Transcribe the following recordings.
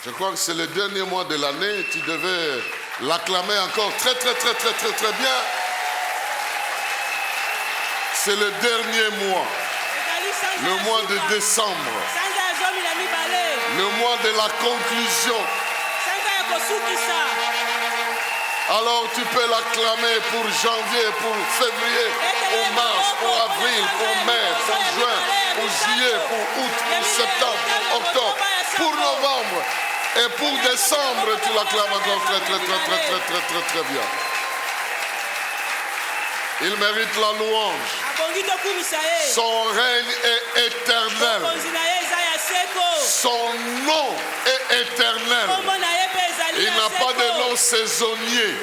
Je crois que c'est le dernier mois de l'année. Tu devais l'acclamer encore très bien. C'est le dernier mois. Le mois de décembre. Le mois de la conclusion. Alors tu peux l'acclamer pour janvier, pour février, pour mars, pour avril, pour mai, pour juin, pour juillet, pour août, pour septembre, pour octobre, pour novembre. Et pour décembre, tu l'acclames encore très bien. Il mérite la louange. Son règne est éternel. Son nom est éternel. Il n'a pas de nom saisonnier.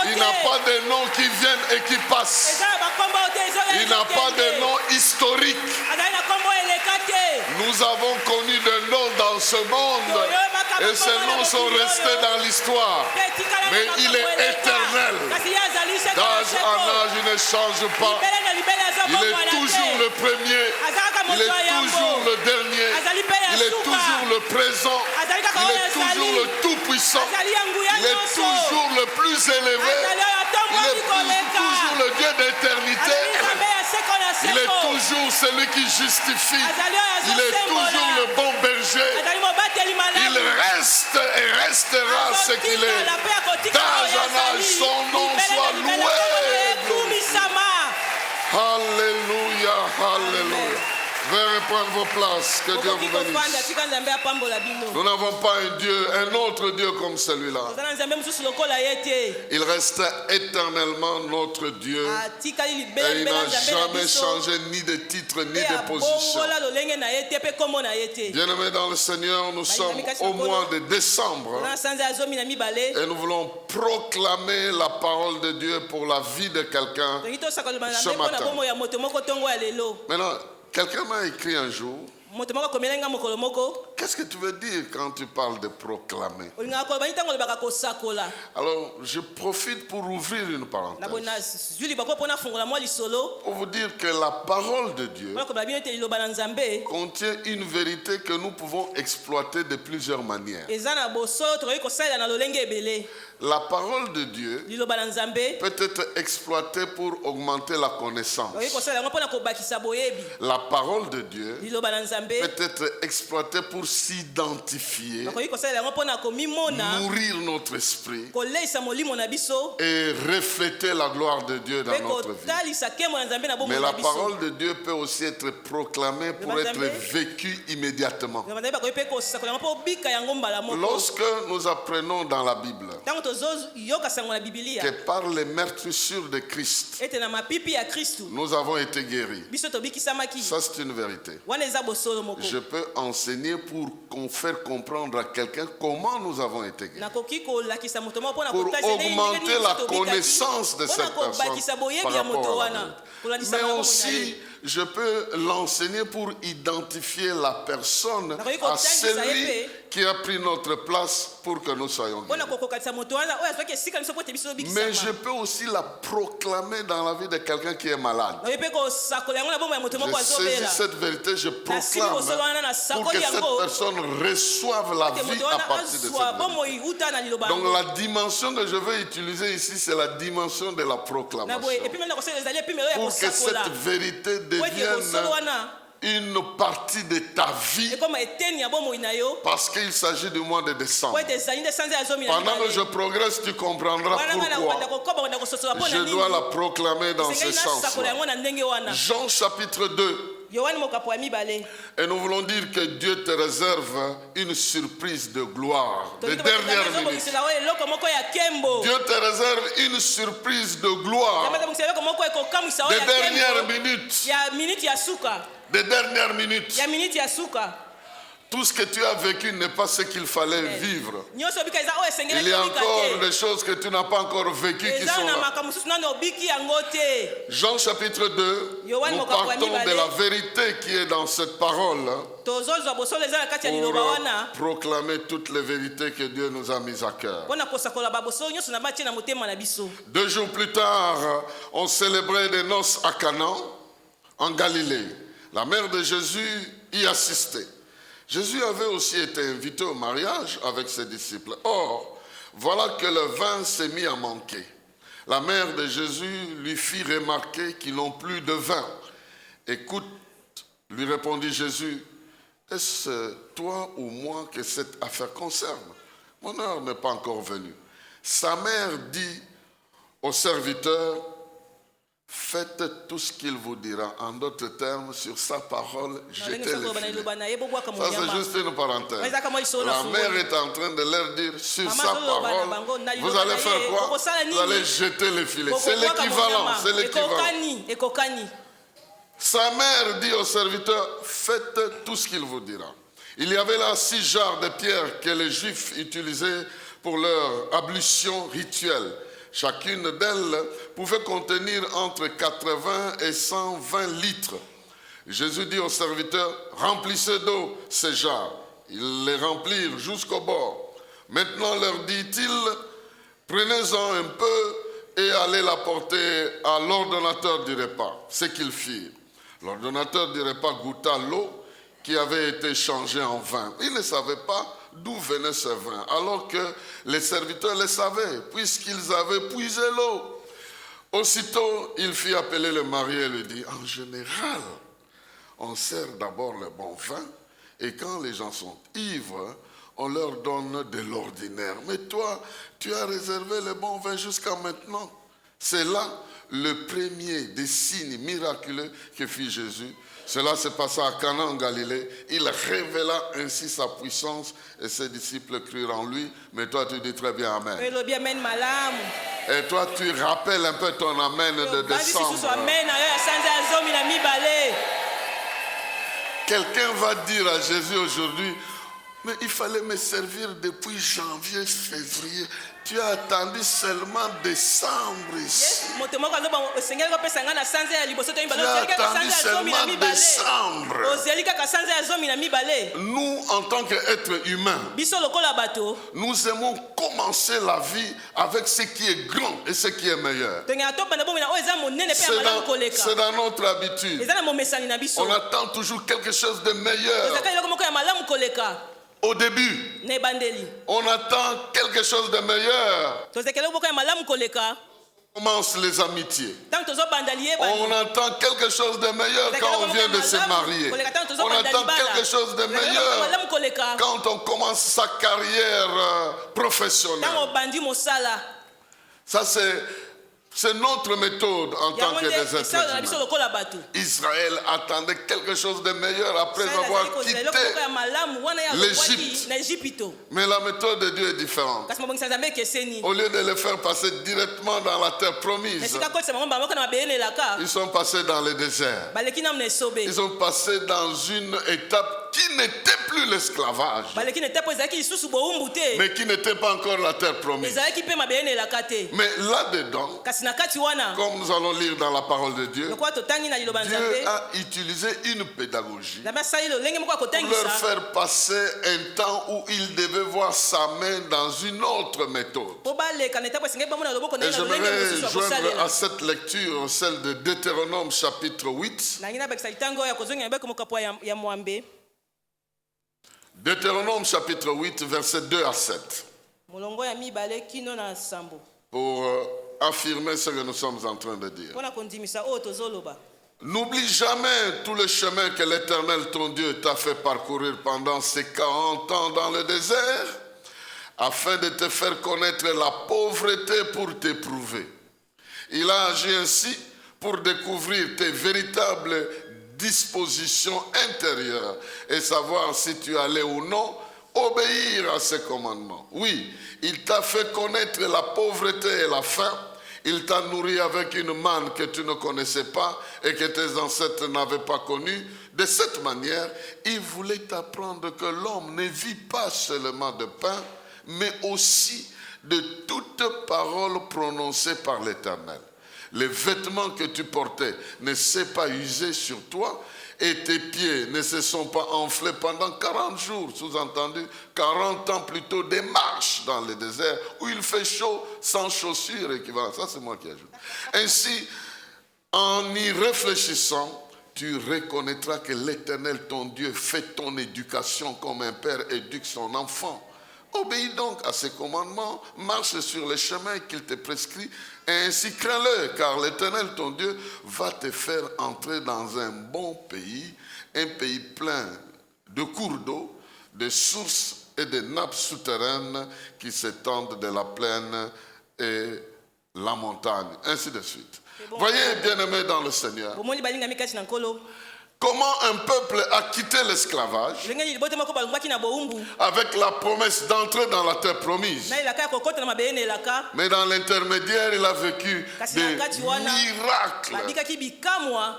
Il n'a pas de nom qui viennent et qui passent. Il n'a pas de nom historique. Nous avons connu des noms dans ce monde et ces noms sont restés dans l'histoire. Mais il est éternel. D'âge en âge, il ne change pas. Il est toujours le premier. Il est toujours le dernier. Il est toujours le présent. Il est toujours le tout-puissant. Il est toujours le plus élevé. Il est toujours le Dieu d'éternité. Il est toujours celui qui justifie. Il est toujours le bon berger. Il reste et restera ce qu'il est. D'âge en âge, son nom soit loué. Alléluia, alléluia. Veuillez prendre vos places, que Dieu vous bénisse. Nous n'avons pas un autre Dieu comme celui-là. Il reste éternellement notre Dieu. Et il n'a jamais changé ni de titre, ni de position. Bien-aimés dans le Seigneur, nous sommes au mois de décembre. Et nous voulons proclamer la parole de Dieu pour la vie de quelqu'un ce matin. Maintenant, quelqu'un m'a écrit un jour, qu'est-ce que tu veux dire quand tu parles de proclamer? Alors, je profite pour ouvrir une parenthèse. Pour vous dire que la parole de Dieu contient une vérité que nous pouvons exploiter de plusieurs manières. La parole de Dieu peut être exploitée pour augmenter la connaissance. La parole de Dieu peut être exploitée pour s'identifier, nourrir notre esprit et refléter la gloire de Dieu dans notre vie. Mais la parole de Dieu peut aussi être proclamée pour être vécue immédiatement. Lorsque nous apprenons dans la Bible que par les meurtrissures de Christ, nous avons été guéris. Ça, c'est une vérité. Je peux enseigner pour faire comprendre à quelqu'un comment nous avons été guéris. Pour augmenter la connaissance de cette personne par rapport à Dieu. Mais aussi, je peux l'enseigner pour identifier la personne à celui qui a pris notre place pour que nous soyons guéris. Mais je peux aussi la proclamer dans la vie de quelqu'un qui est malade. Je saisis cette vérité, je proclame pour que cette personne reçoive la vie à partir de cette vérité. Donc la dimension que je veux utiliser ici, c'est la dimension de la proclamation. Pour que cette vérité devienne une partie de ta vie, parce qu'il s'agit du mois de décembre. Pendant que je progresse, tu comprendras pourquoi je dois la proclamer dans ce sens-là. Jean chapitre 2. Et nous voulons dire que Dieu te réserve une surprise de gloire, de dernière minute. Dieu te réserve une surprise de gloire, de dernière minute. De dernière minute. Tout ce que tu as vécu n'est pas ce qu'il fallait vivre. Il y a encore des choses que tu n'as pas encore vécues qui sont là. Jean chapitre 2, nous partons de la vérité qui est dans cette parole pour proclamer toutes les vérités que Dieu nous a mises à cœur. 2 jours plus tard, on célébrait des noces à Canaan, en Galilée. La mère de Jésus y assistait. Jésus avait aussi été invité au mariage avec ses disciples. Or, voilà que le vin s'est mis à manquer. La mère de Jésus lui fit remarquer qu'ils n'ont plus de vin. Écoute, lui répondit Jésus, est-ce toi ou moi que cette affaire concerne? Mon heure n'est pas encore venue. Sa mère dit au serviteur, faites tout ce qu'il vous dira. En d'autres termes, sur sa parole, jetez les filets. Ça, c'est juste une parenthèse. La mère est en train de leur dire, sur sa parole, vous allez faire quoi? Vous allez jeter les filets. C'est l'équivalent. C'est l'équivalent. Sa mère dit au serviteur, faites tout ce qu'il vous dira. Il y avait là 6 jarres de pierre que les Juifs utilisaient pour leur ablution rituelle. Chacune d'elles pouvait contenir entre 80 et 120 litres. Jésus dit aux serviteurs, remplissez d'eau ces jarres. Ils les remplirent jusqu'au bord. Maintenant leur dit-il, prenez-en un peu et allez l'apporter à l'ordonnateur du repas. Ce qu'ils firent. L'ordonnateur du repas goûta l'eau qui avait été changée en vin. Il ne savait pas d'où venait ce vin, alors que les serviteurs le savaient, puisqu'ils avaient puisé l'eau. Aussitôt, il fit appeler le mari et lui dit, en général, on sert d'abord le bon vin, et quand les gens sont ivres, on leur donne de l'ordinaire. Mais toi, tu as réservé le bon vin jusqu'à maintenant. C'est là le premier des signes miraculeux que fit Jésus. Cela se passa à Cana en Galilée. Il révéla ainsi sa puissance et ses disciples crurent en lui. Mais toi, tu dis très bien Amen. Et toi, tu rappelles un peu ton Amen de décembre. Quelqu'un va dire à Jésus aujourd'hui, mais il fallait me servir depuis janvier, février. Tu as attendu seulement décembre ici. Tu as attendu seulement décembre. Nous, en tant qu'êtres humains, nous aimons commencer la vie avec ce qui est grand et ce qui est meilleur. C'est dans notre habitude. On attend toujours quelque chose de meilleur. Au début, on attend quelque chose de meilleur. On commence les amitiés. On attend quelque chose de meilleur quand on vient de se marier. On attend quelque chose de meilleur quand on commence sa carrière professionnelle. Ça, c'est notre méthode en tant que des êtres humains. Israël attendait quelque chose de meilleur après avoir quitté l'Égypte. Mais la méthode de Dieu est différente. Au lieu de les faire passer directement dans la terre promise, ils sont passés dans le désert. Ils sont passés dans une étape qui n'était plus l'esclavage, mais qui n'était pas encore la terre promise. Mais là-dedans, comme nous allons lire dans la parole de Dieu, Dieu a utilisé une pédagogie pour leur faire passer un temps où ils devaient voir sa main dans une autre méthode. Et j'aimerais joindre à cette lecture celle de Deutéronome chapitre 8. Deutéronome chapitre 8, versets 2 à 7. Pour affirmer ce que nous sommes en train de dire. N'oublie jamais tout le chemin que l'Éternel ton Dieu t'a fait parcourir pendant ces 40 ans dans le désert, afin de te faire connaître la pauvreté pour t'éprouver. Il a agi ainsi pour découvrir tes véritables disposition intérieure et savoir si tu allais ou non obéir à ses commandements. Oui, il t'a fait connaître la pauvreté et la faim. Il t'a nourri avec une manne que tu ne connaissais pas et que tes ancêtres n'avaient pas connue. De cette manière, il voulait t'apprendre que l'homme ne vit pas seulement de pain, mais aussi de toute parole prononcée par l'Éternel. Les vêtements que tu portais ne s'est pas usé sur toi et tes pieds ne se sont pas enflés pendant 40 jours, sous-entendu 40 ans plutôt des marches dans le désert où il fait chaud sans chaussures équivalentes. Ça, c'est moi qui ajoute. Ainsi, en y réfléchissant, tu reconnaîtras que l'Éternel, ton Dieu, fait ton éducation comme un père éduque son enfant. Obéis donc à ses commandements, marche sur les chemins qu'il te prescrit, et ainsi crains-le, car l'Éternel, ton Dieu, va te faire entrer dans un bon pays, un pays plein de cours d'eau, de sources et de nappes souterraines qui s'étendent de la plaine et la montagne, ainsi de suite. Voyez, bien-aimés dans le Seigneur, comment un peuple a quitté l'esclavage avec la promesse d'entrer dans la terre promise. Mais dans l'intermédiaire, il a vécu des miracles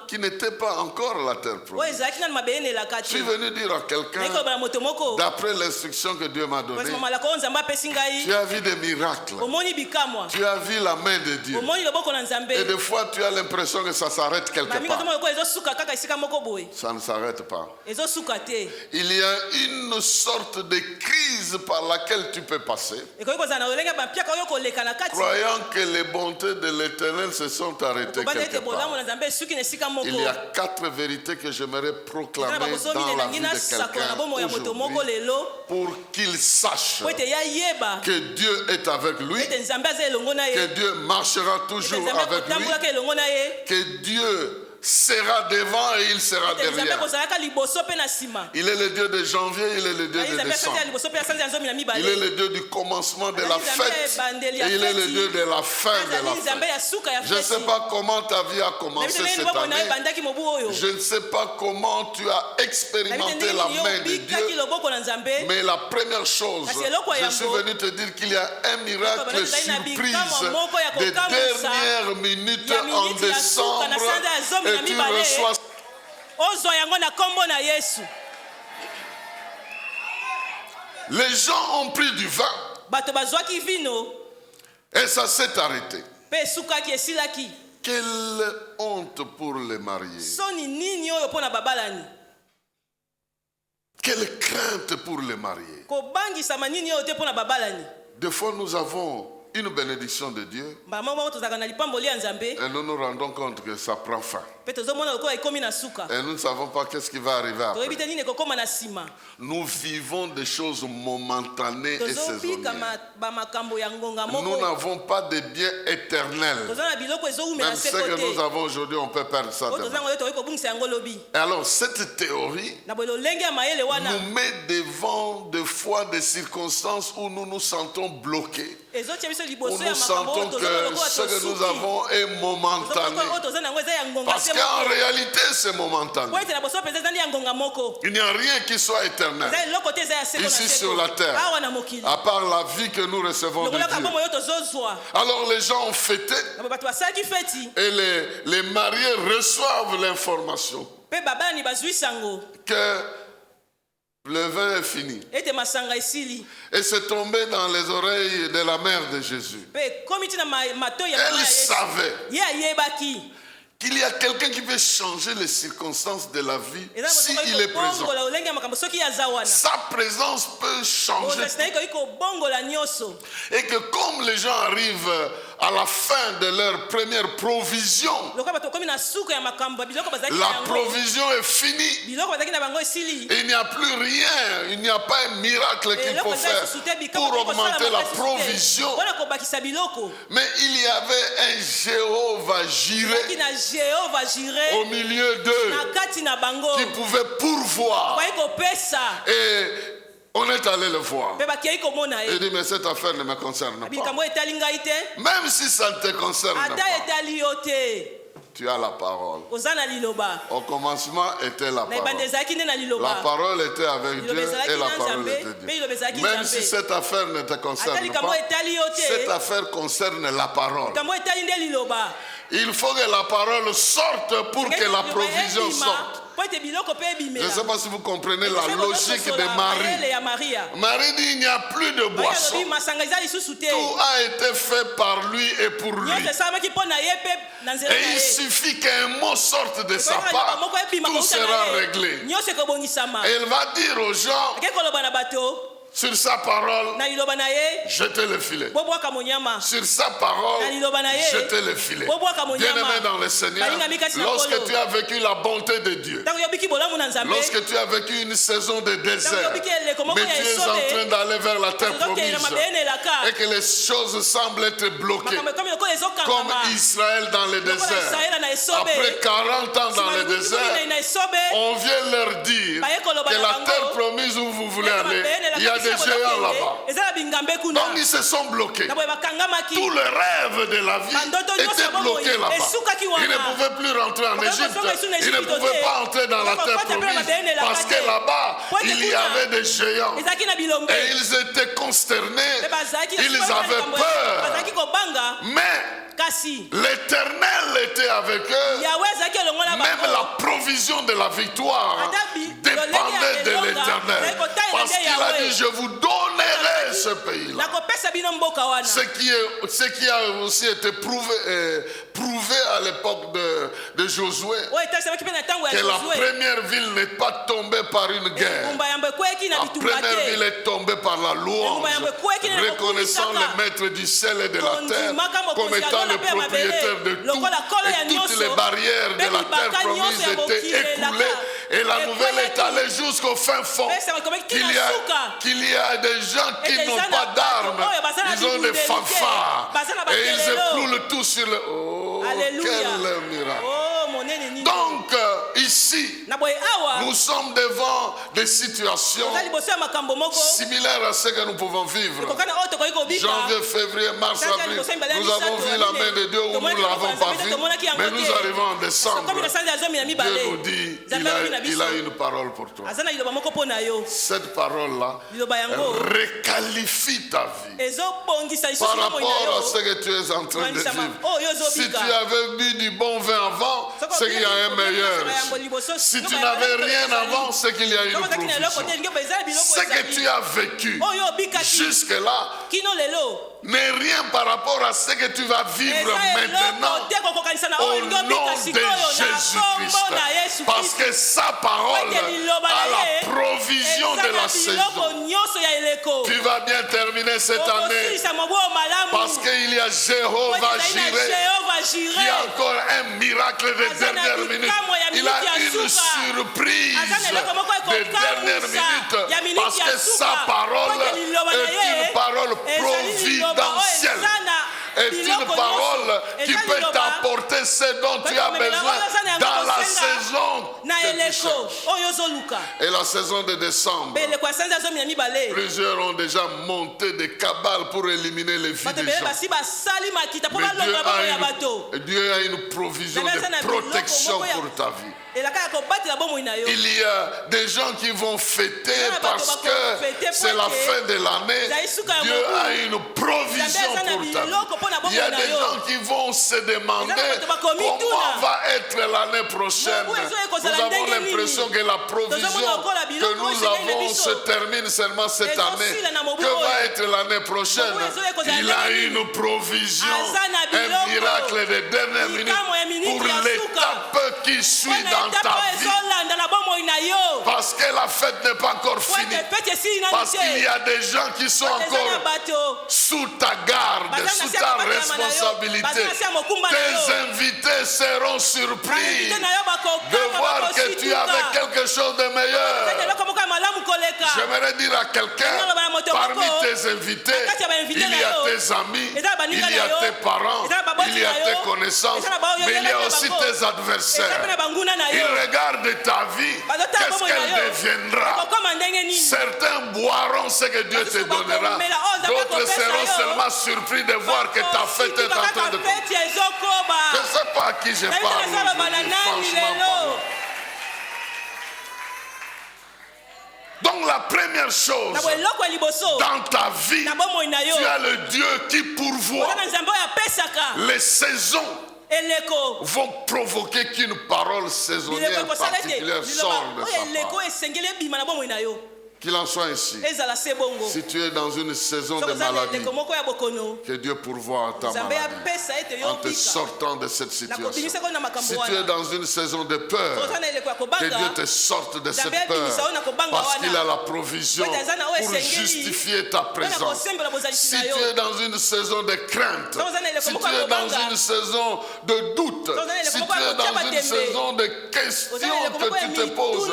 qui n'étaient pas encore la terre promise. Je suis venu dire à quelqu'un, d'après l'instruction que Dieu m'a donnée, tu as vu des miracles. Tu as vu la main de Dieu. Et des fois, tu as l'impression que ça s'arrête quelque part. Ça ne s'arrête pas. Il y a une sorte de crise par laquelle tu peux passer, croyant que les bontés de l'Éternel se sont arrêtées quelque part. Il y a 4 vérités que j'aimerais proclamer dans la vie de quelqu'un aujourd'hui pour qu'il sache que Dieu est avec lui, que Dieu marchera toujours avec lui, que Dieu sera devant et il sera derrière. Il est le Dieu de janvier, il est le Dieu de décembre. Il est le Dieu du commencement de la fête et il est le Dieu de la fin de la fête. Je ne sais pas comment ta vie a commencé cette année. Je ne sais pas comment tu as expérimenté la main de Dieu. Mais la première chose, je suis venu te dire qu'il y a un miracle surprise des dernières minutes en décembre. Et tu reçois. Les gens ont pris du vin et ça s'est arrêté. Quelle honte pour les mariés. Quelle crainte pour les mariés. Des fois nous avons une bénédiction de Dieu et nous nous rendons compte que ça prend fin. Et nous ne savons pas qu'est-ce qui va arriver après. Nous vivons des choses momentanées et saisonnières. Nous n'avons pas de biens éternels. Même ce que nous avons aujourd'hui, on peut perdre ça demain. Et alors cette théorie nous met devant des fois des circonstances où nous nous sentons bloqués. Où nous sentons que ce que nous avons est momentané. Parce qu'en réalité, c'est momentané. Il n'y a rien qui soit éternel ici sur la terre, à part la vie que nous recevons de Dieu. Alors les gens ont fêté et les mariés reçoivent l'information que le vin est fini. Et c'est tombé dans les oreilles de la mère de Jésus. Elle savait qu'il y a quelqu'un qui veut changer les circonstances de la vie s'il est présent. Sa présence peut changer. Et que comme les gens arrivent à la fin de leur première provision, la provision est finie. Et il n'y a plus rien, il n'y a pas un miracle qu'il faut faire pour augmenter la provision. Mais il y avait un Jéhovah Jireh au milieu d'eux qui pouvait pourvoir. Et on est allé le voir. Il dit, mais cette affaire ne me concerne pas. Même si ça ne te concerne pas, tu as la parole. Au commencement était la parole. La parole était avec Dieu et la parole était Dieu. Même si cette affaire ne te concerne pas, cette affaire concerne la parole. Il faut que la parole sorte pour que la provision sorte. Je ne sais pas si vous comprenez la logique de Marie. Marie dit, il n'y a plus de boisson. Tout a été fait par lui et pour lui. Et il suffit qu'un mot sorte de sa part, tout sera réglé. Et il va dire aux gens, Sur sa parole, jetez le filet. Sur sa parole, jetez le filet. Bien-aimé dans le Seigneur, lorsque tu as vécu la bonté de Dieu, lorsque tu as vécu une saison de désert, mais tu es en train d'aller vers la terre promise, et que les choses semblent être bloquées, comme Israël dans le désert, après 40 ans dans le désert, on vient leur dire que la terre promise où vous voulez aller, il y a des géants là-bas. Donc ils se sont bloqués. Tout le rêve de la vie était bloqué là-bas. Ils ne pouvaient plus rentrer en Égypte. Ils ne pouvaient pas entrer dans la terre promise parce que là-bas, il y avait des géants. Et ils étaient consternés. Ils avaient peur. Mais l'Éternel était avec eux. Même la provision de la victoire dépendait de l'Éternel. Parce qu'il a dit, je vous donnerai ce pays-là. Ce qui a aussi été prouvé à l'époque de Josué, que la première ville n'est pas tombée par une guerre. La première ville est tombée par la louange, reconnaissant le maître du ciel et de la terre comme étant le propriétaire de tout. Et toutes les barrières de la terre promise étaient écoulées. Et la nouvelle est allée jusqu'au fin fond. Qu'il y a des gens qui n'ont pas d'armes. Ils ont des fanfares. Et ils éprouent le tout sur le... Oh, quel miracle. Donc, ici, nous sommes devant des situations similaires à ce que nous pouvons vivre. Janvier, février, mars, avril, nous avons vu la main de Dieu où nous ne l'avons pas vu, mais nous arrivons en décembre. Dieu nous dit, il a une parole pour toi. Cette parole-là requalifie ta vie par rapport à ce que tu es en train de vivre. Si tu avais bu du bon vin avant, c'est qu'il y a un meilleur. Si tu n'avais rien avant, c'est qu'il y a une provision. Ce que tu as vécu jusque-là n'est rien par rapport à ce que tu vas vivre maintenant au nom de Jésus-Christ. Parce que sa parole a la provision de la saison. Tu vas bien terminer cette année parce qu'il y a Jéhovah Jireh qui a encore un miracle de dernière minute. Il a une surprise de dernière minute parce que sa parole est une parole providentielle. Est une parole qui peut t'apporter ce dont tu as besoin dans la saison que tu cherches. Et la saison de décembre, plusieurs ont déjà monté des cabales pour éliminer les vies des gens. Mais Dieu a une provision de protection pour ta vie. Il y a des gens qui vont fêter parce que c'est la fin de l'année. Dieu a une provision pour ta vie. Il y a des gens qui vont se demander comment va être l'année prochaine. Nous avons l'impression que la provision que nous avons se termine seulement cette année. Que va être l'année prochaine? Il a une provision, un miracle de dernière minute pour l'étape qui suit dans ta vie. Parce que la fête n'est pas encore finie. Parce qu'il y a des gens qui sont encore sous ta garde, sous ta responsabilité. Tes invités seront surpris de voir que tu avais quelque chose de meilleur. J'aimerais dire à quelqu'un, parmi tes invités, il y a tes amis, il y a tes parents, il y a tes connaissances, mais il y a aussi tes adversaires. Ils regardent ta vie, qu'est-ce qu'elle deviendra. Certains boiront ce que Dieu te donnera, d'autres seront seulement surpris de voir que ta fête est en train de tomber. Je ne sais pas à qui je parle aujourd'hui, franchement. Donc la première chose, dans ta vie, tu as le Dieu qui pourvoit. Les saisons vont provoquer qu'une parole saisonnière particulière sorte de sa part. Qu'il en soit ainsi. Si tu es dans une saison de maladie, que Dieu pourvoie ta maladie en te sortant de cette situation. Si tu es dans une saison de peur, que Dieu te sorte de cette peur parce qu'il a la provision pour justifier ta présence. Si tu es dans une saison de crainte, si tu es dans une saison de doute, si tu es dans une saison de questions que tu te poses,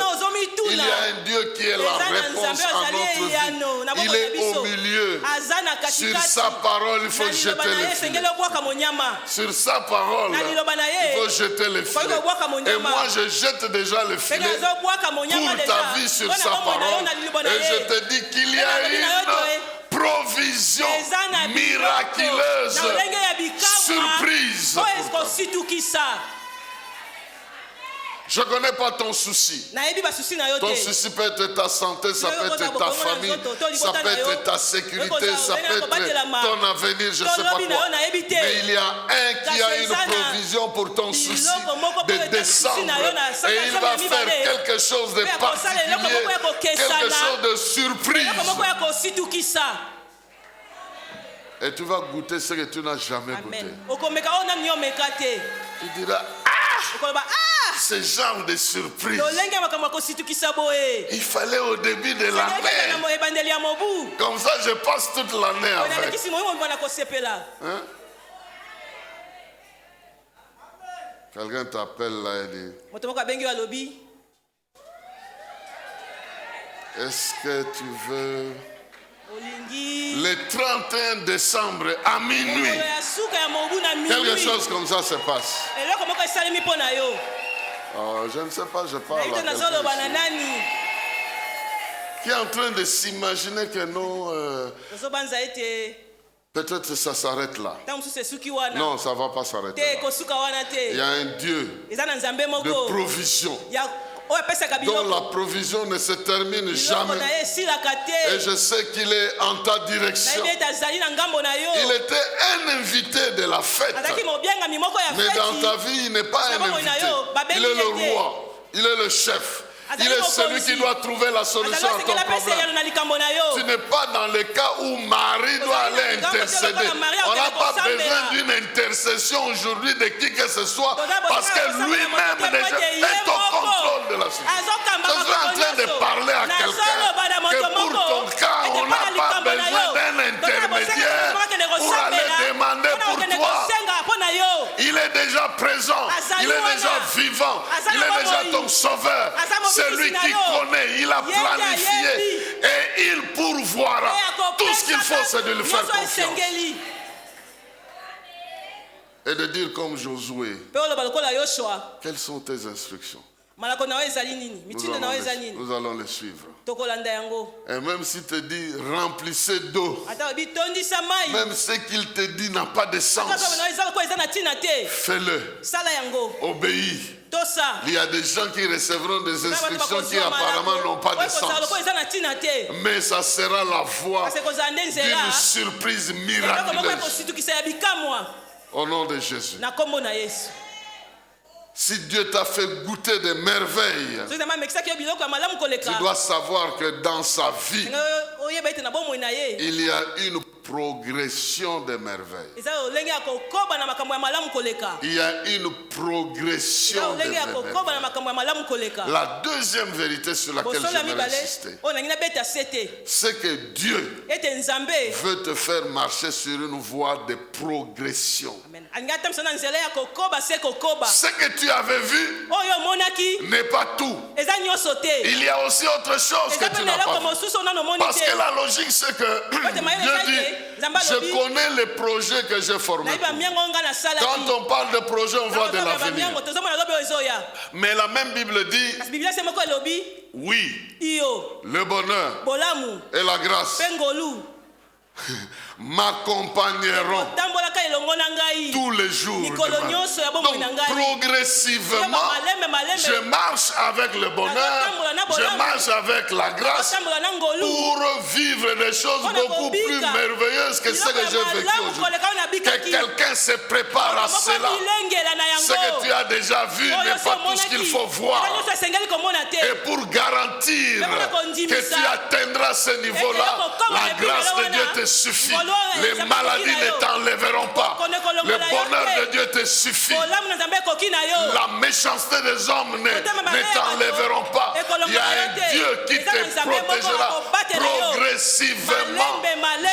il y a un Dieu qui est la réponse à notre vie. Il est au milieu. Sur sa parole, il faut jeter les filets. Sur sa parole, il faut jeter les filets. Et moi, je jette déjà les filets pour ta vie sur sa parole. Et je te dis qu'il y a une provision miraculeuse, surprise pour toi. Je ne connais pas ton souci. Ton souci peut être ta santé, ça peut être ta famille, ça peut être ta sécurité, ça peut être ton avenir, je ne sais pas quoi. Mais il y a un qui a une provision pour ton souci de décembre. Et il va faire quelque chose de particulier, quelque chose de surprise. Et tu vas goûter ce que tu n'as jamais goûté. Tu diras, ce genre de surprise. Il fallait au début de l'année. Comme ça, je passe toute l'année avec. Hein? Quelqu'un t'appelle là et dit, est-ce que tu veux le 31 décembre à minuit? Quelque chose comme ça se passe. Oh, je ne sais pas, je parle à quelqu'un qui est en train de s'imaginer que non, peut-être ça s'arrête là. Non, ça ne va pas s'arrêter là. Il y a un Dieu de provision dont la provision ne se termine jamais. Et je sais qu'il est en ta direction. Il était un invité de la fête. Mais dans ta vie, il n'est pas un invité. Il est le roi. Il est le chef. Il est celui qui doit trouver la solution à ton problème. Tu n'es pas dans le cas où Marie doit aller intercéder. On n'a pas besoin d'une intercession aujourd'hui de qui que ce soit parce que lui-même est au contrôle de la situation. Je suis en train de parler à quelqu'un que pour ton cas, on n'a pas besoin d'un intermédiaire pour aller demander pour toi. Il est déjà présent. Il est déjà vivant. Il est déjà ton sauveur. C'est lui qui connaît, il a planifié et il pourvoira. Tout ce qu'il faut, c'est de lui faire confiance. Et de dire comme Josué, quelles sont tes instructions? Nous allons les suivre. Et même s'il te dit remplissez d'eau, même ce qu'il te dit n'a pas de sens, fais-le. Obéis. Il y a des gens qui recevront des instructions qui apparemment n'ont pas de sens. Mais ça sera la voie d'une surprise miraculeuse. Au nom de Jésus. Si Dieu t'a fait goûter des merveilles, tu dois savoir que dans sa vie, il y a une progression des merveilles. Il y a une progression des merveilles. La deuxième vérité sur laquelle j'aimerais insister, c'est que Dieu veut te faire marcher sur une voie de progression. Ce que tu avais vu n'est pas tout. Il y a aussi autre chose que tu n'as pas vu. Parce que la logique, c'est que Dieu dit, je connais les projets que j'ai formés. Quand on parle de projet, on voit de l'avenir. Mais la même Bible dit, oui, le bonheur et la grâce m'accompagneront tous les jours. Donc progressivement, je marche avec le bonheur, je marche avec la grâce pour vivre des choses beaucoup plus merveilleuses que ce que j'ai vécu aujourd'hui. Que quelqu'un se prépare à cela. Ce que tu as déjà vu n'est pas tout ce qu'il faut voir. Et pour garantir que tu atteindras ce niveau-là, la grâce de Dieu te suffit. Les maladies ne t'enlèveront pas. Le bonheur de Dieu te suffit. La méchanceté des hommes ne t'enlèveront pas. Il y a un Dieu qui te protégera progressivement.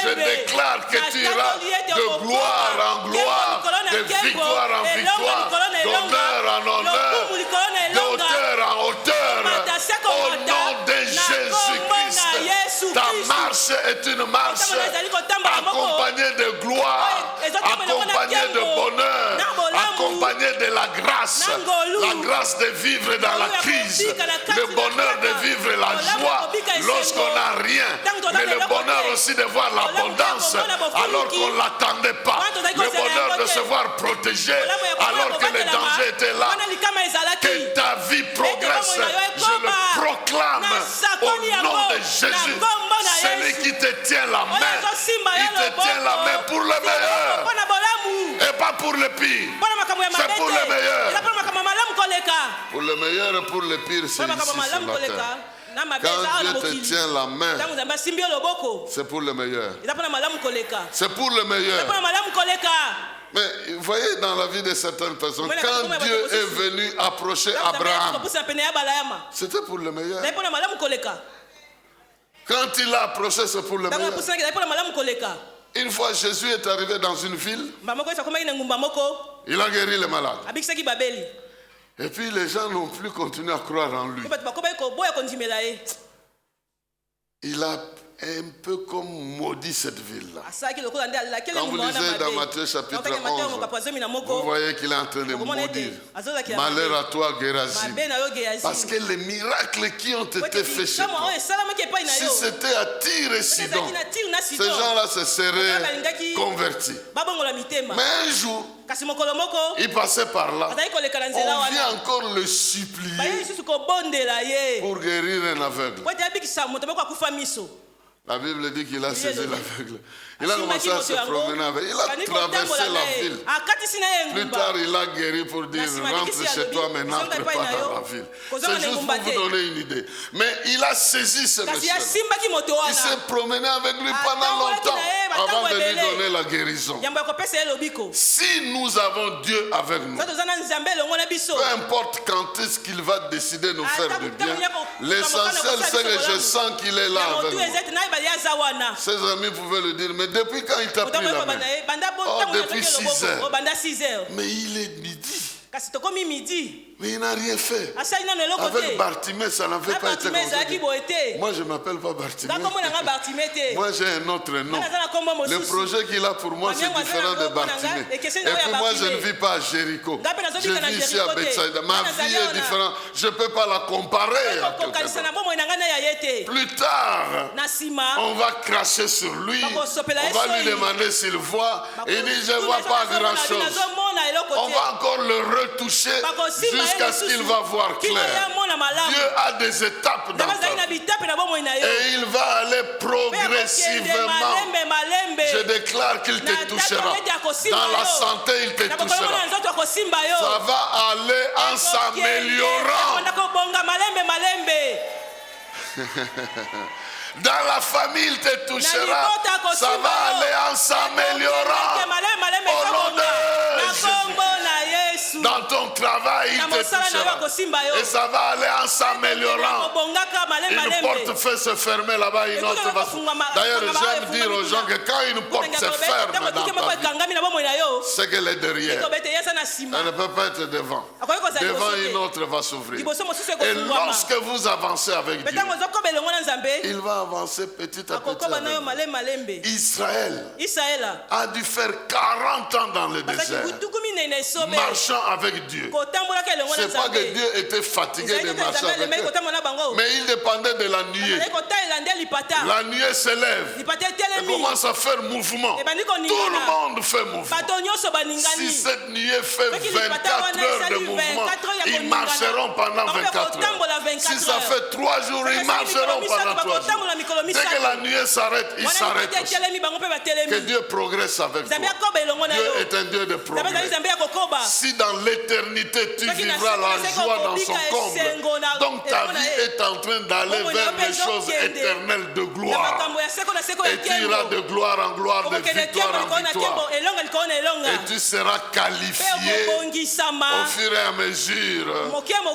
Je déclare que tu iras de gloire en gloire, de victoire en victoire, d'honneur en honneur, de hauteur en hauteur. Au nom de Jésus-Christ, ta marche est une marche accompagnée de gloire, accompagnée de bonheur, accompagnée de la grâce de vivre dans la crise, le bonheur de vivre la joie lorsqu'on n'a rien, mais le bonheur aussi de voir l'abondance alors qu'on ne l'attendait pas, le bonheur de se voir protégé alors que les dangers étaient là. Que ta vie progresse, je le proclame au nom de Jésus. Celui qui te tient la main, il te tient la main pour le meilleur et pas pour le pire. C'est pour le meilleur. Pour le meilleur et pour le pire, c'est ici sur la terre. Quand Dieu te tient la main, c'est pour le meilleur. C'est pour le meilleur. Mais vous voyez dans la vie de certaines personnes, quand Dieu est venu approcher Abraham, c'était pour le meilleur. Quand il l'a approché, c'est pour le meilleur. Une fois Jésus est arrivé dans une ville, il a guéri les malades. Et puis les gens n'ont plus continué à croire en lui. Il a un peu comme maudit cette ville-là. Quand vous lisez dans Matthieu chapitre 11, vous voyez qu'il est en train de maudire. Malheur à toi, Gérazim. Parce que les miracles qui ont été faits chez toi, si c'était à Tyr et Sidon, ces gens-là se seraient convertis. Mais un jour, il passait par là. On vient encore le supplier pour guérir un aveugle. La Bible dit qu'il a saisi l'aveugle. Il a commencé à se promener avec. Il a traversé la ville. Plus tard, il a guéri pour dire rentre chez toi, mais n'entre pas dans la ville. C'est juste pour vous donner une idée. Mais il a saisi ce monsieur. Il s'est promené avec lui pendant longtemps avant de lui donner la guérison. Si nous avons Dieu avec nous, peu importe quand est-ce qu'il va décider de nous faire du bien, l'essentiel c'est que je sens qu'il est là avec nous. Ses amis pouvaient le dire, mais depuis quand il t'a pris la main? Oh, depuis 6 heures. Mais il est midi. Mais il n'a rien fait. Avec Bartimée, ça n'avait pas été comme moi, je ne m'appelle pas Bartimée. Moi, j'ai un autre nom. Le projet qu'il a pour moi, c'est différent de Bartimée. Et puis moi, je ne vis pas à Jéricho. Je vis ici à Bethsaïda. Ma vie est différente. Je ne peux pas la comparer à quelqu'un. Plus tard, on va cracher sur lui. On va lui demander s'il voit. Il dit, je ne vois pas grand-chose. On va encore le retoucher jusqu'à ce qu'il va voir clair. Dieu a des étapes dans ta vie. Et il va aller progressivement. Je déclare qu'il te touchera. Dans la santé, il te touchera. Ça va aller en s'améliorant. Dans la famille, il te touchera. Ça va aller en s'améliorant. Au nom de Jésus. Dans ton travail, il te touchera. Et ça va aller en s'améliorant. Une porte fait se fermer là-bas, une autre va se... D'ailleurs, j'aime dire aux gens que quand une porte se ferme dans ta vie, c'est qu'elle est derrière. Elle ne peut pas être devant. Devant, une autre va s'ouvrir. Et lorsque vous avancez avec Dieu, il va avancer petit à petit. Israël a dû faire 40 ans dans le désert, marchant avec Dieu. C'est pas que Dieu était fatigué de marcher avec eux, mais il dépendait de la nuée. La nuée se lève. Et commence à faire mouvement. Tout le monde fait mouvement. Si cette nuée fait 24 heures de mouvement, ils marcheront pendant 24 heures. Si ça fait 3 jours, ils marcheront pendant 3 jours. Dès que la nuée s'arrête, ils s'arrêtent. Que Dieu progresse avec toi. Dieu est un Dieu de progrès. Si dans l'éternité tu vivras la joie dans son comble, donc ta vie est en train d'aller vers des choses éternelles de gloire. Et tu iras de gloire en gloire, de victoire en victoire. Et tu seras qualifié au fur et à mesure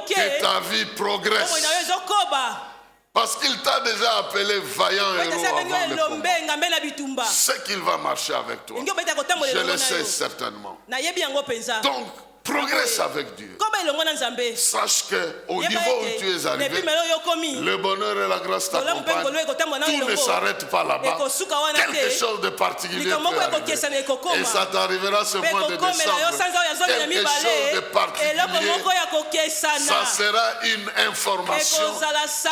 que ta vie progresse. Parce qu'il t'a déjà appelé vaillant héros avant le combat. C'est qu'il va marcher avec toi. Je le sais certainement. Donc, progresse avec Dieu. Sache qu'au niveau où tu es arrivé, le bonheur et la grâce t'accompagnent. Tout ne s'arrête pas là-bas. Quelque chose de particulier peut arriver. Et ça t'arrivera ce mois de décembre. Quelque chose de particulier. Ça sera une information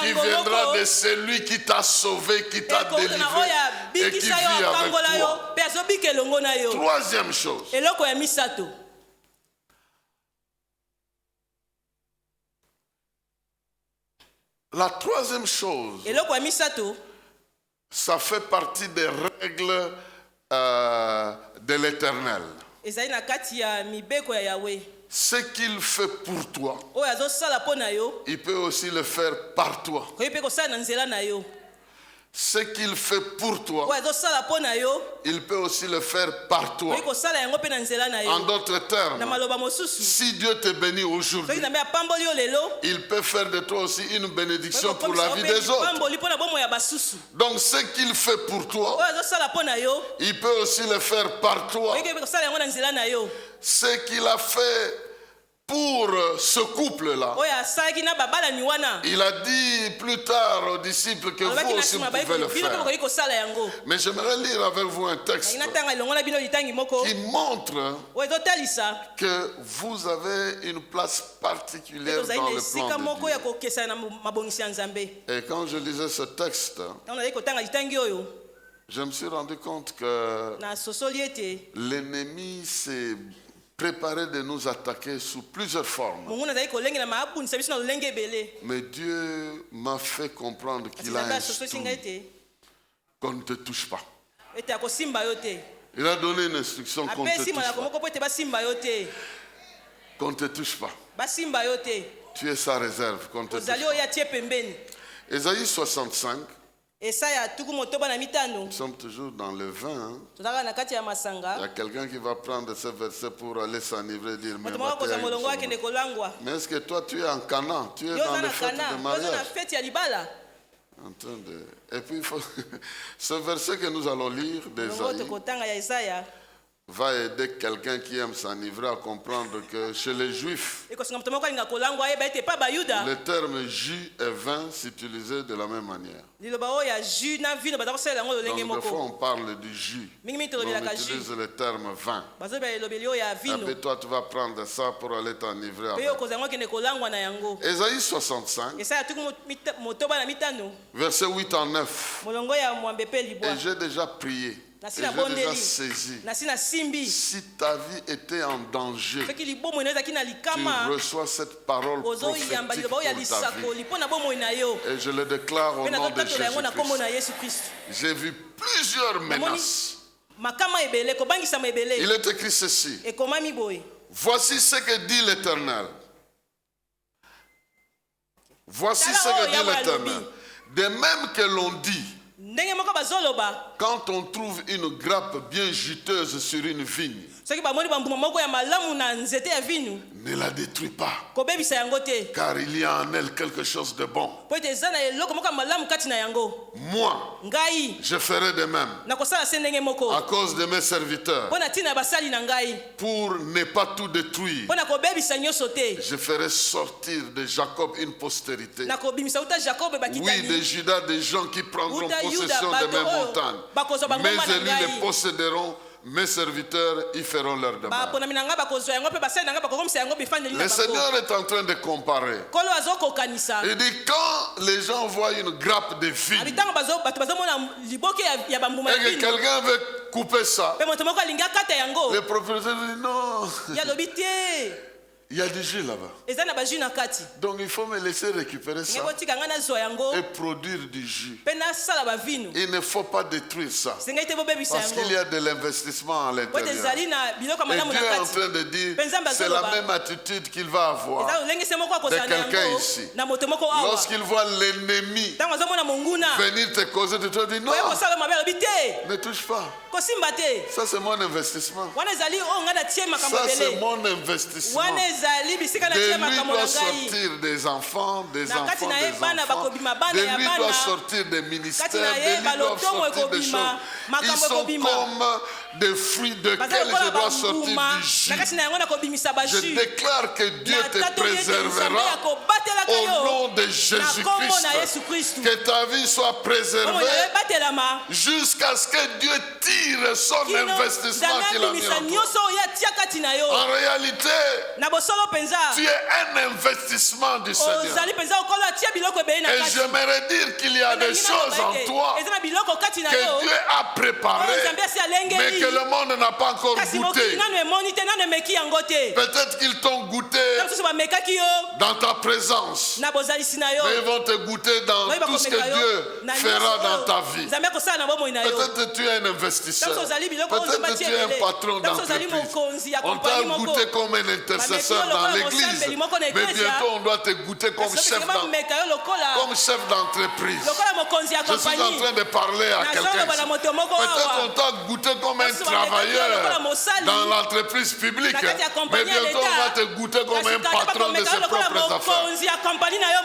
qui viendra de celui qui t'a sauvé, qui t'a délivré et qui vit avec toi. Troisième chose. La troisième chose, ça fait partie des règles de l'Éternel. Ce qu'il fait pour toi, il peut aussi le faire par toi. Ce qu'il fait pour toi, il peut aussi le faire par toi. En d'autres termes, si Dieu te bénit aujourd'hui, il peut faire de toi aussi une bénédiction pour la vie des autres. Donc ce qu'il fait pour toi, il peut aussi le faire par toi. Ce qu'il a fait pour ce couple-là, il a dit plus tard aux disciples que vous aussi vous pouvez le faire. Mais j'aimerais lire avec vous un texte qui montre que vous avez une place particulière dans le plan de Dieu. Et quand je lisais ce texte, je me suis rendu compte que l'ennemi s'est préparé de nous attaquer sous plusieurs formes. Mais Dieu m'a fait comprendre qu'il a instruit qu'on ne te touche pas. Il a donné une instruction qu'on ne te touche pas. Qu'on ne te touche pas. Tu es sa réserve. Qu'on ne te touche pas. Ésaïe 65. Nous sommes toujours dans le vin. Il y a quelqu'un qui va prendre ce verset pour aller s'enivrer et dire mais est-ce que toi tu es en Canaan? Tu es dans le fête de mariage? Et puis ce verset que nous allons lire d'Ésaïe va aider quelqu'un qui aime s'enivrer à comprendre que chez les Juifs, le terme jus et vin s'utilisait de la même manière. Donc des fois on parle du jus, mais on utilise le terme vin. Et puis toi tu vas prendre ça pour aller t'enivrer avec. Ésaïe 65, verset 8 en 9. Et j'ai déjà prié. Et j'ai déjà saisi. Si ta vie était en danger, tu reçois cette parole prophétique pour ta vie. Et je le déclare au nom de Jésus-Christ. J'ai vu plusieurs menaces. Il est écrit ceci. Voici ce que dit l'Éternel. Voici ce que dit l'Éternel. De même que l'on dit, quand on trouve une grappe bien juteuse sur une vigne, ne la détruis pas, car il y a en elle quelque chose de bon. Moi, je ferai de même à cause de mes serviteurs. Pour ne pas tout détruire, je ferai sortir de Jacob une postérité. Oui, de Juda des gens qui prendront possession de mes montagnes. Mes élus les posséderont mes serviteurs, ils feront leur demande. Le Seigneur est en train de comparer. Il dit quand les gens voient une grappe de vigne et que quelqu'un veut couper ça, le propriétaire dit non. Il y a du jus là-bas. Donc il faut me laisser récupérer ça et produire du jus. Il ne faut pas détruire ça. Parce qu'il y a de l'investissement à l'intérieur. Et Dieu est en train de dire, c'est la même attitude qu'il va avoir de quelqu'un ici. Lorsqu'il voit l'ennemi venir te causer, tu te dis non, ne touche pas. Ça c'est mon investissement. Ça c'est mon investissement. De lui doit sortir des enfants, des enfants. De lui doit sortir des ministères, de lui doit sortir des choses. Ils sont comme des fruits de quels je dois sortir du jus. Je déclare que Dieu te préservera au nom de Jésus-Christ. Que ta vie soit préservée jusqu'à ce que Dieu tire son investissement qu'il a mis en toi. En réalité, tu es un investissement du Seigneur. Et j'aimerais dire qu'il y a des choses en toi que Dieu a préparées, mais que le monde n'a pas encore goûté. Peut-être qu'ils t'ont goûté dans ta présence, mais ils vont te goûter dans tout ce que Dieu fera dans ta vie. Peut-être que tu es un investisseur. Peut-être que tu es un patron d'entreprise. On t'a goûté comme un intercesseur dans l'église, mais bientôt on doit te goûter comme chef d'entreprise. Je suis en train de parler à quelqu'un. Peut-être on t'a goûté comme un travailleur dans l'entreprise publique, mais bientôt on va te goûter comme un patron de ses propres affaires.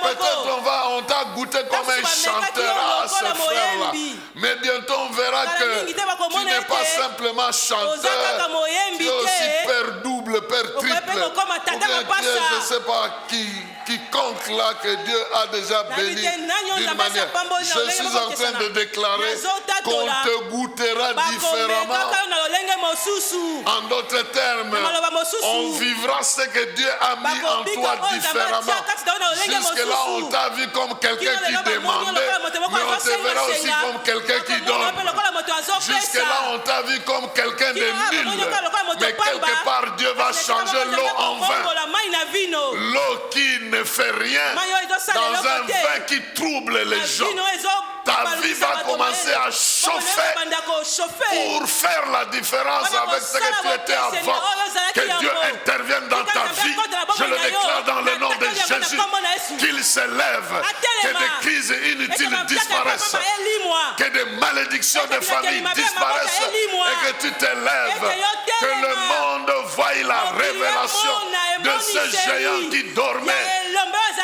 Peut-être on t'a goûté comme un chanteur à ce frère-là, mais bientôt on verra que tu n'es pas simplement chanteur, tu es aussi père double, père triple. Ou bien je ne sais pas quiconque là que Dieu a déjà béni d'une manière. Je suis en train de déclarer qu'on te goûtera différemment. En d'autres termes, on vivra ce que Dieu a mis en toi différemment. Jusque-là, on t'a vu comme quelqu'un qui demandait, mais on te verra aussi comme quelqu'un qui donne. Jusque-là, on t'a vu comme quelqu'un de nul, mais quelque part, Dieu va changer l'eau en vin. L'eau qui ne fait rien dans un vin qui trouble les gens. Ta vie va commencer à chauffer pour faire la différence avec ce que tu étais avant. Que Dieu intervienne dans ta vie. Je le déclare dans le nom de Jésus. Qu'il s'élève. Que des crises inutiles disparaissent. Que des malédictions de famille disparaissent. Et que tu t'élèves. Que le monde voie la révélation de ce géant qui dormait,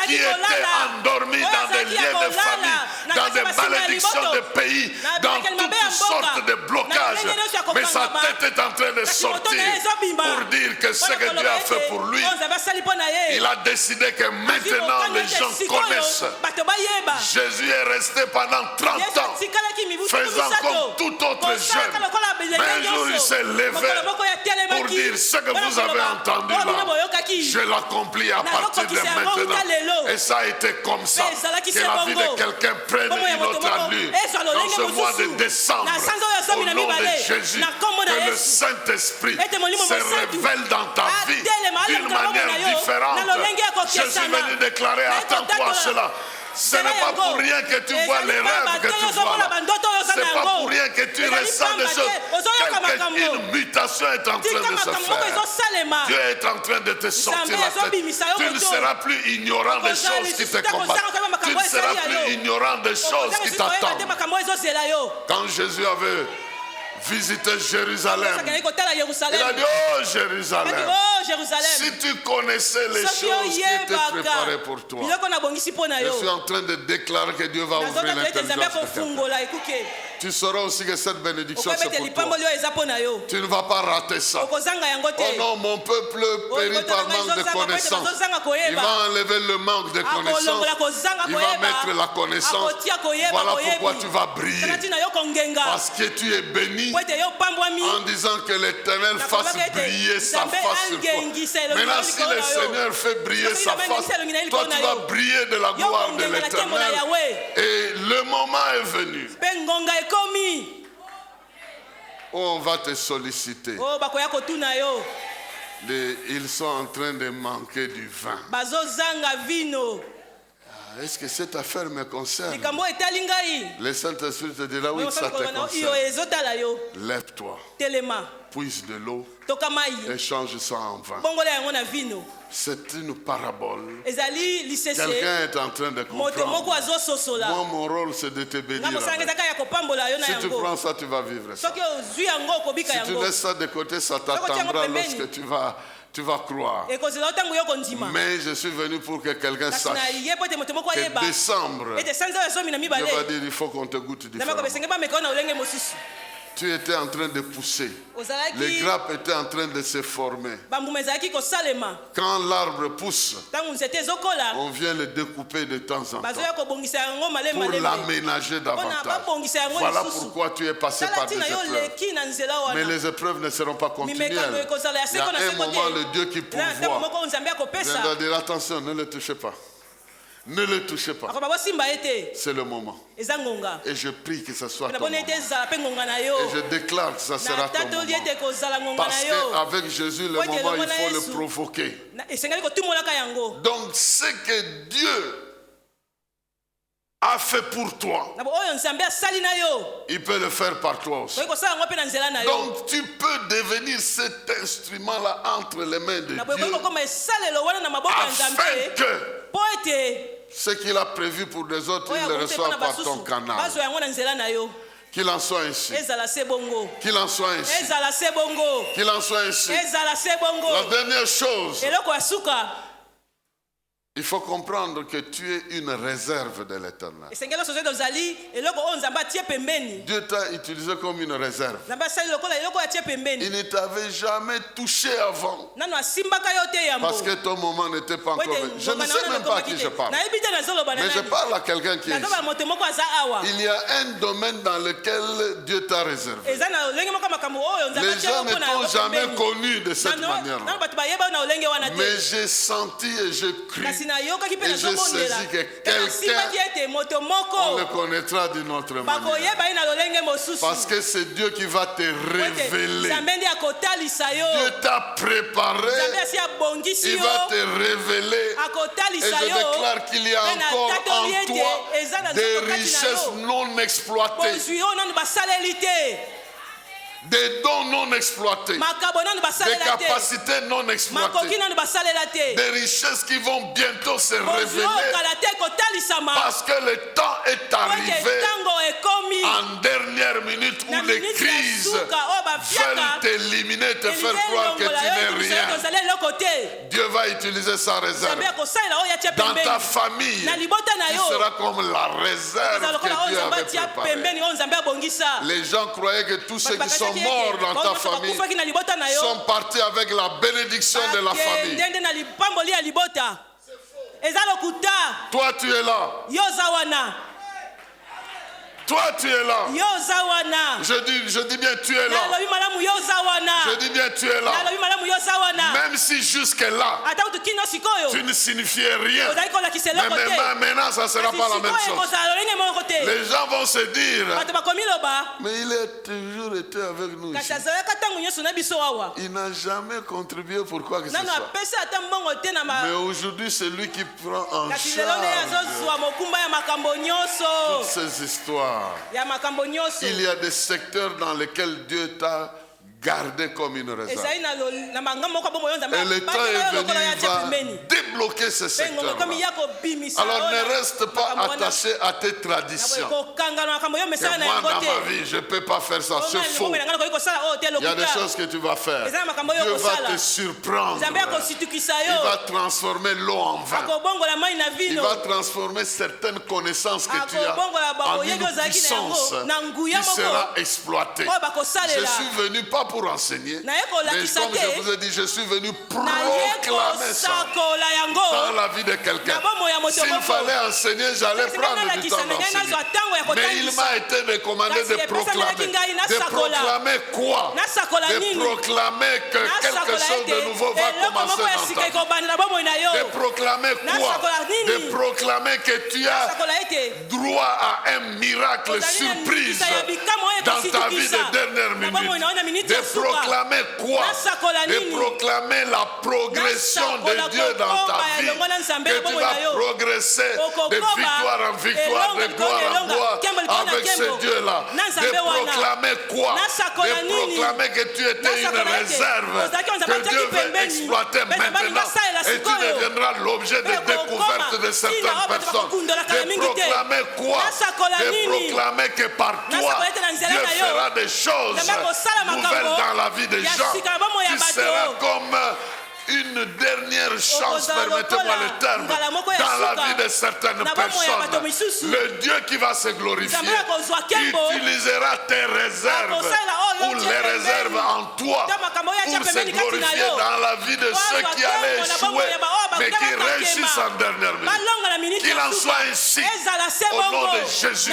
qui était endormi dans des liens de famille, dans des malédictions de pays, dans toutes sortes de blocages. Mais sa tête est en train de sortir pour dire que ce que Dieu a fait pour lui, il a décidé que maintenant les gens connaissent. Jésus est resté pendant 30 ans, faisant comme tout autre jeune. Mais un jour il s'est levé pour dire ce que vous avez entendu là, je l'accomplis à partir de maintenant. Et ça a été comme ça, que la vie de quelqu'un prenne une autre allure. Dans ce mois de décembre, au nom de Jésus, que le Saint-Esprit se révèle dans ta vie d'une manière différente. Je suis venu déclarer, attends-toi cela. Ce n'est pas pour rien que tu vois les rêves que tu vois là. Ce n'est pas pour rien que tu ressens des choses. Une mutation est en train de se faire. Dieu est en train de te sortir la tête. Tu ne seras plus ignorant des choses qui te combattent. Tu ne seras plus ignorant des choses qui t'attendent. Quand Jésus avait visiter Jérusalem, il a dit, oh Jérusalem, si tu connaissais les choses qui étaient préparées pour toi. Je suis en train de déclarer que Dieu va ouvrir l'intelligence de quelqu'un. Tu sauras aussi que cette bénédiction c'est pour toi. Tu ne vas pas rater ça. Oh non, mon peuple périt par manque de connaissance. Il va enlever le manque de connaissance. Il va mettre la connaissance. Voilà pourquoi tu vas briller. Parce que tu es béni en disant que l'Éternel fasse briller sa face sur toi. Maintenant, si le Seigneur fait briller sa face, toi tu vas briller de la gloire de l'Éternel. Et le moment est venu. On va te solliciter. Ils sont en train de manquer du vin. Est-ce que cette affaire me concerne? Le Saint-Esprit te dira oui, ça te concerne. Lève-toi, puise de l'eau et change ça en vin. C'est une parabole. Quelqu'un est en train de comprendre. Moi, mon rôle, c'est de te bénir. Si tu prends ça, tu vas vivre ça. Si tu laisses ça de côté, ça t'attendra lorsque tu vas croire. Mais je suis venu pour que quelqu'un sache que décembre, Dieu va dire il faut qu'on te goûte différemment. Tu étais en train de pousser. Les grappes étaient en train de se former. Quand l'arbre pousse, on vient le découper de temps en temps pour l'aménager davantage. Voilà pourquoi tu es passé par des épreuves. Mais les épreuves ne seront pas continuelles. Il y a un moment, le Dieu qui pourvoit viendra dire attention, ne le touchez pas. Ne le touchez pas. C'est le moment. Et je prie que ce soit ton moment. Et je déclare que ça sera ton moment. Parce qu'avec Jésus, le moment, il faut le provoquer. Donc, ce que Dieu a fait pour toi, il peut le faire par toi aussi. Donc tu peux devenir cet instrument-là entre les mains de Dieu afin que ce qu'il a prévu pour les autres, il le reçoit par ton canal. Qu'il en soit ainsi. Qu'il en soit ainsi. Qu'il en soit ainsi. La dernière chose, il faut comprendre que tu es une réserve de l'Éternel. Dieu t'a utilisé comme une réserve. Il ne t'avait jamais touché avant. Parce que ton moment n'était pas encore venu. Je ne sais même pas à qui je parle. Mais je parle à quelqu'un qui est ici. Il y a un domaine dans lequel Dieu t'a réservé. Les gens ne t'ont jamais connu de cette manière-là. Mais j'ai senti et j'ai cru. Et je saisis que quelqu'un, on le connaîtra d'une autre manière. Parce que c'est Dieu qui va te révéler. Dieu t'a préparé. Il va te révéler. Et je déclare qu'il y a encore en toi des richesses non exploitées. Des dons non exploités, des capacités non exploitées, des richesses qui vont bientôt se révéler parce que le temps est arrivé en dernière minute où les crises veulent t'éliminer, te faire croire que tu n'es rien. Dieu va utiliser sa réserve. Dans ta famille, tu seras comme la réserve que Dieu avait préparée. Les gens croyaient que tous ceux qui sont morts dans ta famille sont partis avec la bénédiction de la famille. Toi tu es là. Toi tu es là. Je dis bien tu es là. Je dis bien tu es là. Même si jusque là tu ne signifiais rien. Mais maintenant ça ne sera pas la même chose. Les gens vont se dire mais il a toujours été avec nous ici. Il n'a jamais contribué pour quoi que ce soit. Mais aujourd'hui c'est lui qui prend en charge toutes ces histoires. Il y a des secteurs dans lesquels Dieu t'a garder comme une réserve. Et le temps est venu, il va débloquer ce secteur. Alors ne reste pas attaché à tes traditions. Et moi dans ma vie, je ne peux pas faire ça, c'est faux. Il y a des choses que tu vas faire. Dieu va te surprendre. Il va transformer l'eau en vin. Il va transformer certaines connaissances que tu as en une puissance qui sera exploitée. Je suis venu pas pour enseigner, mais comme je vous ai dit, je suis venu proclamer ça dans la vie de quelqu'un. S'il fallait enseigner, j'allais prendre du temps d'enseigner. Mais il m'a été recommandé de proclamer. De proclamer quoi? De proclamer que quelque chose de nouveau va commencer dans ta vie. De proclamer quoi? De proclamer que tu as droit à un miracle surprise dans ta vie de dernière minute. De proclamer quoi? De proclamer la progression de Dieu dans ta vie. Que tu vas progresser de victoire en victoire, de gloire en gloire avec ce Dieu-là. De proclamer quoi? De proclamer que tu étais une réserve que Dieu veut exploiter maintenant. Et tu deviendras l'objet de découverte de certaines personnes. De proclamer quoi? De proclamer que par toi, Dieu fera des choses nouvelles dans la vie des gens. Tu seras comme une dernière chance, permettez-moi le terme, dans la vie de certaines personnes. Le Dieu qui va se glorifier utilisera tes réserves ou les réserves en toi pour se glorifier dans la vie de ceux qui allaient échouer mais qui réussissent en dernière minute. Qu'il en soit ainsi au nom de Jésus.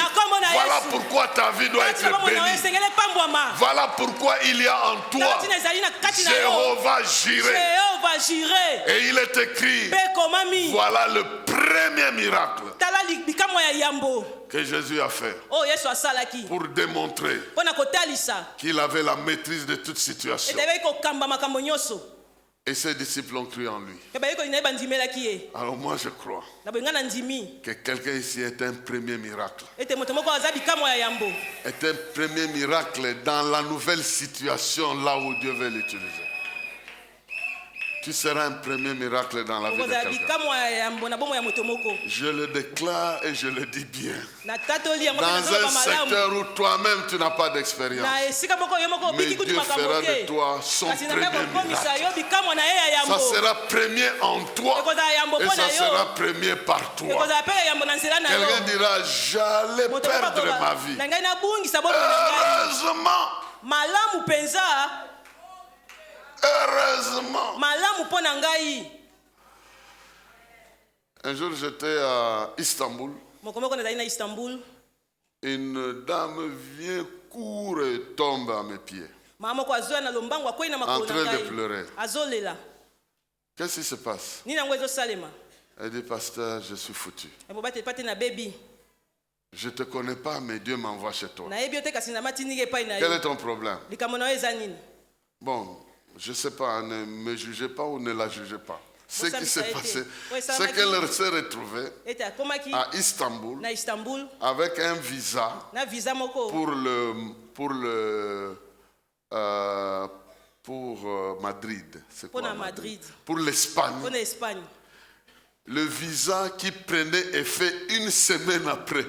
Voilà pourquoi ta vie doit être bénie. Voilà pourquoi il y a en toi Jéhovah Jireh. Et il est écrit, voilà le premier miracle que Jésus a fait pour démontrer qu'il avait la maîtrise de toute situation. Et ses disciples ont cru en lui. Alors moi je crois que quelqu'un ici est un premier miracle. Est un premier miracle dans la nouvelle situation là où Dieu veut l'utiliser. Tu seras un premier miracle dans la vie de quelqu'un. Je le déclare et je le dis bien. Dans un secteur où toi-même tu n'as pas d'expérience. Mais Dieu fera de toi son premier miracle. Ça sera premier en toi et ça sera premier par toi. Quelqu'un dira, j'allais perdre ma vie. Heureusement. Heureusement. Un jour j'étais à Istanbul. Une dame vient, court et tombe à mes pieds. En train de pleurer. Qu'est-ce qui se passe? Elle dit, pasteur, je suis foutu. Je ne te connais pas, mais Dieu m'envoie chez toi. Quel est ton problème? Bon, je ne sais pas, ne me jugez pas ou ne la jugez pas. Ce qui s'est passé, c'est qu'elle s'est retrouvée à Istanbul avec un visa pour Madrid. C'est quoi Madrid? Pour l'Espagne. Le visa qui prenait effet une semaine après.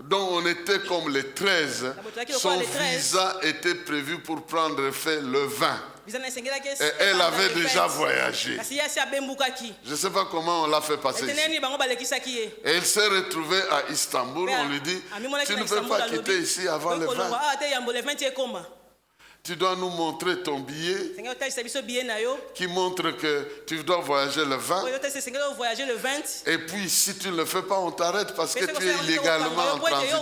Donc on était comme les 13. Son visa était prévu pour prendre effet le 20. Et elle avait déjà voyagé. Je ne sais pas comment on l'a fait passer ici. Et elle s'est retrouvée à Istanbul. On lui dit, tu ne peux pas quitter ici avant le 20. Tu dois nous montrer ton billet qui montre que tu dois voyager le 20. Et puis si tu ne le fais pas, on t'arrête parce que tu es illégalement en transit.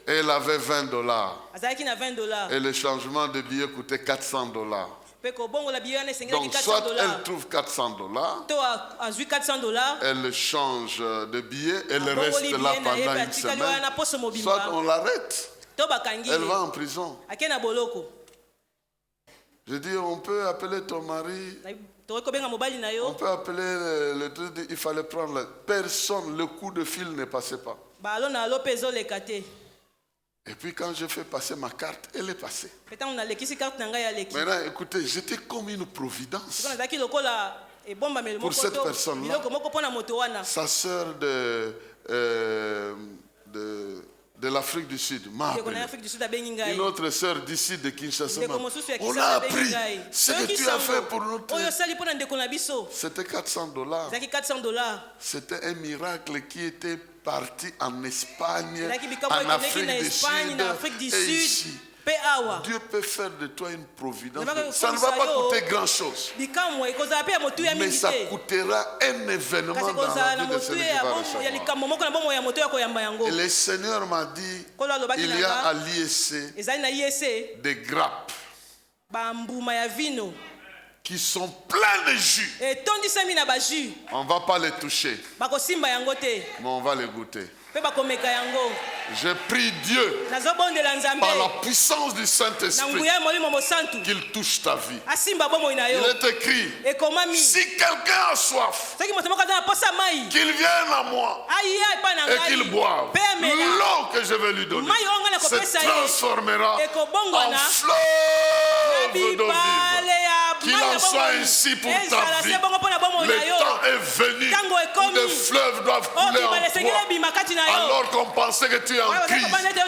Et elle avait $20. Et le changement de billet coûtait $400. Donc soit elle trouve $400, elle change de billet, elle reste là pendant une semaine, soit on l'arrête. Elle va en prison. Je dis, on peut appeler ton mari. On peut appeler le truc. Il fallait prendre personne. Le coup de fil ne passait pas. Et puis quand je fais passer ma carte, elle est passée. Maintenant, écoutez, j'étais comme une providence pour cette personne-là. Sa sœur de l'Afrique du Sud m'a appelé. Une autre sœur d'ici de Kinshasa m'a appelé. On a appris ce que tu as fait pour nous. C'était $400. C'était un miracle qui était parti en Espagne, en Afrique du Sud et ici. Dieu peut faire de toi une providence. Ça ne va pas coûter grand-chose. Mais ça coûtera un événement dans la vie de celui qui va recevoir. Et le Seigneur m'a dit, il y a à l'IEC des grappes qui sont pleins de jus. On ne va pas les toucher, mais on va les goûter. Je prie Dieu par la puissance du Saint-Esprit qu'il touche ta vie. Il est écrit, si quelqu'un a soif, qu'il vienne à moi et qu'il boive. L'eau que je vais lui donner se transformera en fleuve d'eau vive. Qu'il en soit ainsi pour ta vie. Le temps est venu où des fleuves doivent couler en toi. Alors qu'on pensait que tu es en crise,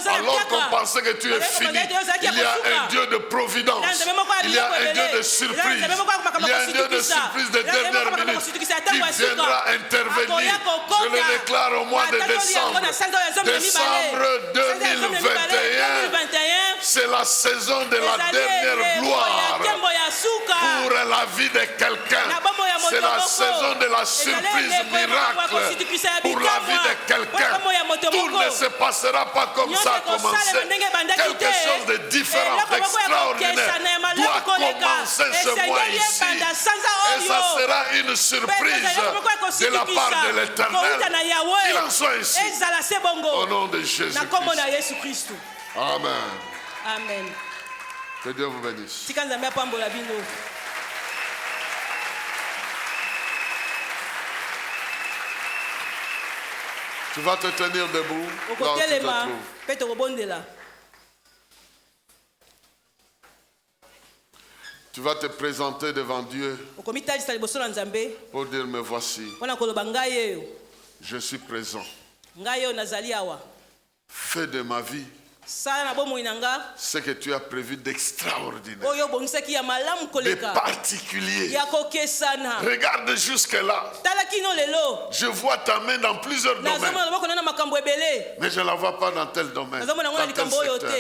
alors qu'on pensait que tu es fini, il y a un Dieu de providence, il y a un Dieu de surprise, il y a un Dieu de surprise de dernière minute qui viendra intervenir. Je le déclare au mois de décembre. Décembre 2021, c'est la saison de la dernière gloire pour la vie de quelqu'un. C'est la saison de la surprise miracle pour la vie de quelqu'un. Tout ne se passera pas comme ça a commencé. Quelque chose de différent, d'extraordinaire doit commencer ce mois ici. Et ça sera une surprise de la part de l'Éternel. Qu'il en soit ici. Au nom de Jésus-Christ. Amen. Amen. Que Dieu vous bénisse. Tu vas te tenir debout. Là où tu te trouves. Tu vas te présenter devant Dieu pour dire, me voici. Je suis présent. Fais de ma vie ce que tu as prévu d'extraordinaire, de particulier. Regarde jusque-là. Je vois ta main dans plusieurs domaines, mais je ne la vois pas dans tel domaine, dans tel secteur.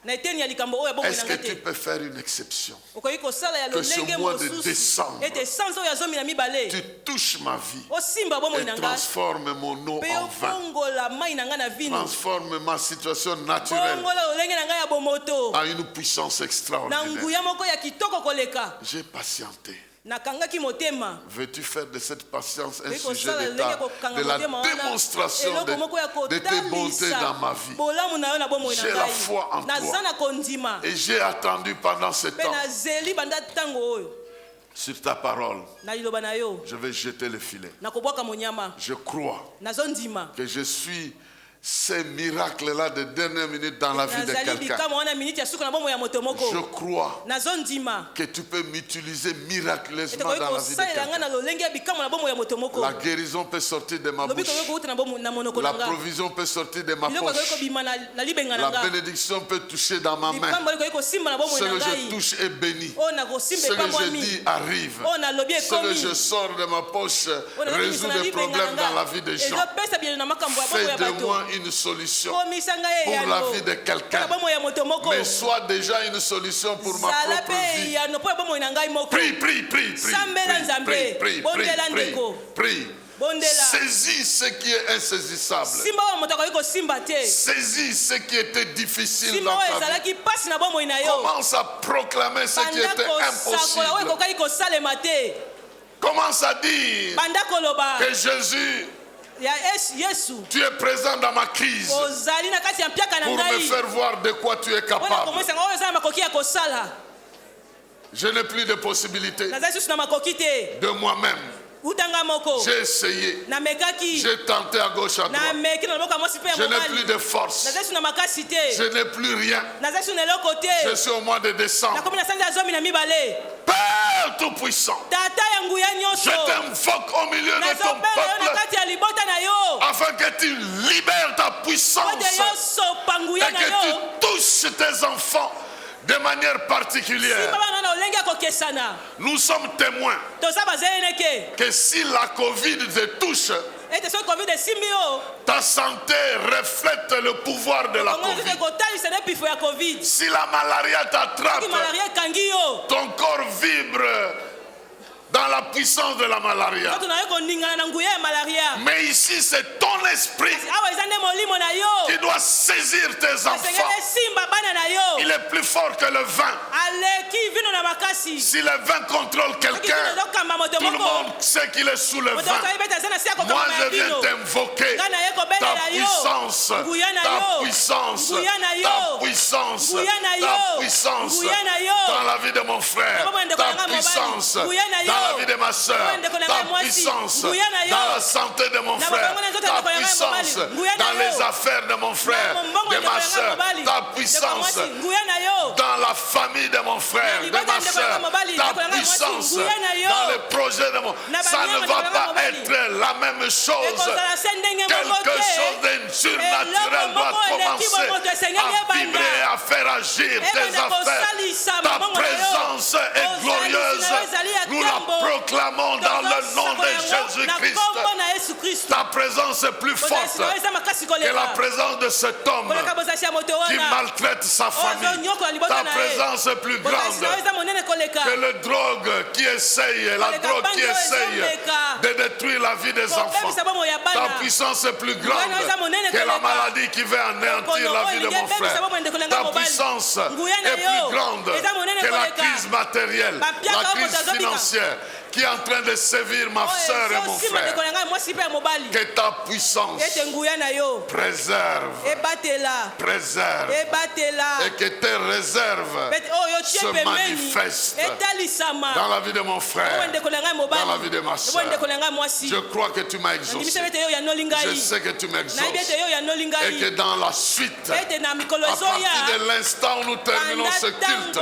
Est-ce que tu peux faire une exception? Que ce mois de décembre, tu touches ma vie et transformes mon eau en vin. Transforme ma situation naturelle à une puissance extraordinaire. J'ai patienté. Veux-tu faire de cette patience un sujet d'état, de la démonstration de tes bontés dans ma vie? J'ai la foi en toi et j'ai attendu pendant ce temps sur ta parole. Je vais jeter le filet. Je crois que je suis ces miracles-là de dernière minute dans la vie de quelqu'un. Je crois que tu peux m'utiliser miraculeusement dans la vie de quelqu'un. La guérison peut sortir de ma bouche. La provision peut sortir de ma poche. La bénédiction peut toucher dans ma main. Ce que je touche est béni. Ce que je dis arrive. Ce que je sors de ma poche résout des problèmes dans la vie des gens. Fais de moi une solution pour la vie de quelqu'un, mais sois déjà une solution pour ma propre vie. Prie. Saisis ce qui est insaisissable. Saisis ce qui était difficile dans ta vie. Commence à proclamer ce qui était impossible. Commence à dire que Jésus, tu es présent dans ma crise pour me faire voir de quoi tu es capable. Je n'ai plus de possibilité de moi-même. J'ai essayé. J'ai tenté à gauche à droite. Je n'ai plus de force. Je n'ai plus rien. Je suis au mois de décembre. Père Tout-Puissant, je t'invoque au milieu de ton peuple afin que tu libères ta puissance et que tu touches tes enfants de manière particulière. Nous sommes témoins que si la Covid te touche, ta santé reflète le pouvoir de la Covid. Si la malaria t'attrape, ton corps vibre dans la puissance de la malaria. Mais ici, c'est ton esprit qui doit saisir tes enfants. Il est plus fort que le vin. Si le vin contrôle quelqu'un, tout le monde sait qu'il est sous le vin. Moi, je viens t'invoquer ta puissance, ta puissance, ta puissance, ta puissance dans la vie de mon frère, ta puissance dans la vie de ma soeur, ta puissance dans la santé de mon frère, ta puissance dans les affaires de mon frère, de ma soeur, ta puissance dans la famille de mon frère, de ma soeur, ta puissance dans les projets de mon frère. Ça ne va pas être la même chose. Quelque chose de surnaturel doit commencer à vibrer, à faire agir tes affaires. Ta présence est glorieuse. Nous la proclamons dans le nom de Jésus-Christ. Ta présence est plus forte que la présence de cet homme qui maltraite sa famille. Ta présence est plus grande que le drogue qui essaye, la drogue qui essaye de détruire la vie des enfants. Ta puissance est plus grande que la maladie qui veut anéantir la vie de mon frère. Ta puissance est plus grande que la crise matérielle, la crise financière qui est en train de sévir ma soeur et mon frère. Que ta puissance préserve et que tes réserves se manifestent dans la vie de mon frère, dans la vie de ma soeur. Je crois que tu m'as exaucé. Je sais que tu m'exauces et que dans la suite, à partir de l'instant où nous terminons ce culte,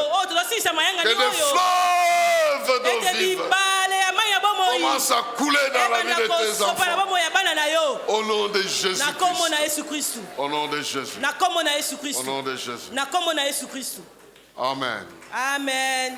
que des fleuves d'eau vive commence à couler dans la vie de tes enfants. Au nom de Jésus-Christ. Au nom de Jésus. Au nom de Jésus. Amen. Amen.